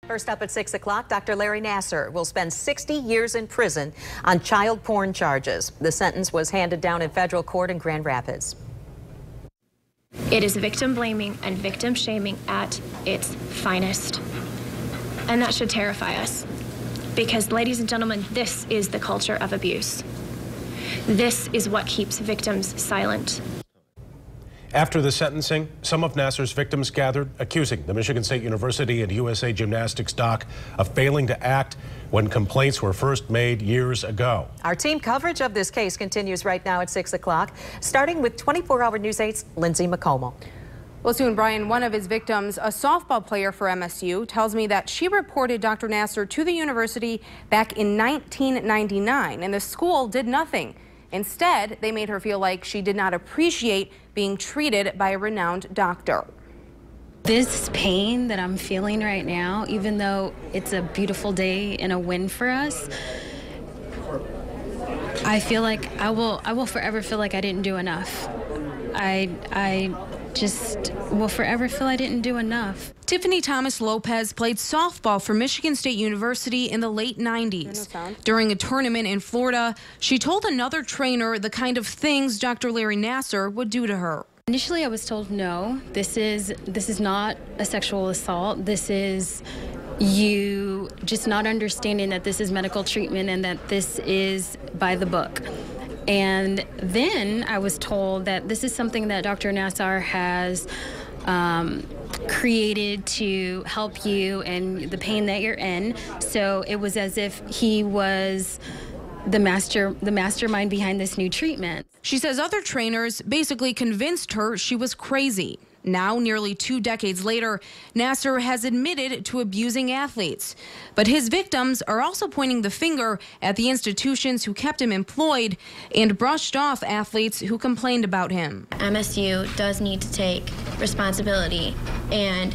First up at 6 o'clock, Dr. Larry Nassar will spend 60 years in prison on child porn charges. The sentence was handed down in federal court in Grand Rapids. It is victim blaming and victim shaming at its finest. And that should terrify us. Because, ladies and gentlemen, this is the culture of abuse. This is what keeps victims silent. After the sentencing, some of Nassar's victims gathered, accusing the Michigan State University and USA Gymnastics doc of failing to act when complaints were first made years ago. Our team coverage of this case continues right now at 6 o'clock, starting with 24-hour News 8's Lindsay McComel. Well, soon, Brian, one of his victims, a softball player for MSU, tells me that she reported Dr. Nassar to the university back in 1999, and the school did nothing. Instead, they made her feel like she did not appreciate being treated by a renowned doctor. This pain that I'm feeling right now, even though it's a beautiful day and a win for us, I feel like I will forever feel like I didn't do enough. I just will forever feel I didn't do enough. Tiffany Thomas Lopez played softball for Michigan State University in the late 90s. During a tournament in Florida, she told another trainer the kind of things Dr. Larry Nassar would do to her. Initially, I was told, no, this is not a sexual assault. This is you just not understanding that this is medical treatment and that this is by the book. And then I was told that this is something that Dr. Nassar has created to help you and the pain that you're in. So it was as if he was the mastermind behind this new treatment. She says other trainers basically convinced her she was crazy. Now, nearly 2 decades later, Nassar has admitted to abusing athletes. But his victims are also pointing the finger at the institutions who kept him employed and brushed off athletes who complained about him. MSU does need to take responsibility and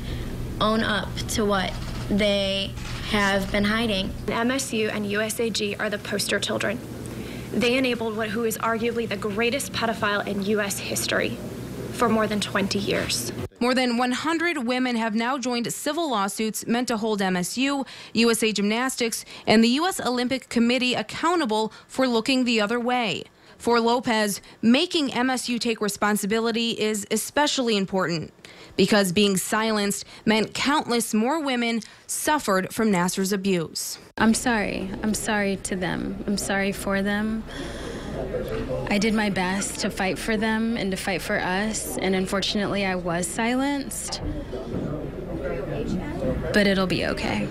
own up to what they have been hiding. MSU and USAG are the poster children. They enabled who is arguably the greatest pedophile in U.S. history for more than 20 years. More than 100 women have now joined civil lawsuits meant to hold MSU, USA Gymnastics, and the U.S. Olympic Committee accountable for looking the other way. For Lopez, making MSU take responsibility is especially important because being silenced meant countless more women suffered from Nassar's abuse. I'm sorry. I'm sorry to them. I'm sorry for them. I did my best to fight for them and to fight for us, and unfortunately I was silenced, but it'll be okay.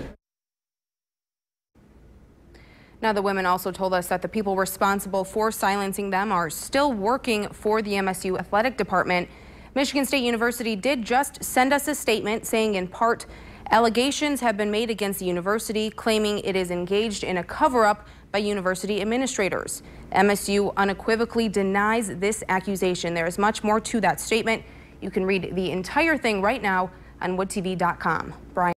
Now, the women also told us that the people responsible for silencing them are still working for the MSU athletic department. Michigan State University did just send us a statement saying, in part, allegations have been made against the university, claiming it is engaged in a cover-up by university administrators. MSU unequivocally denies this accusation. There is much more to that statement. You can read the entire thing right now on woodtv.com. Brian.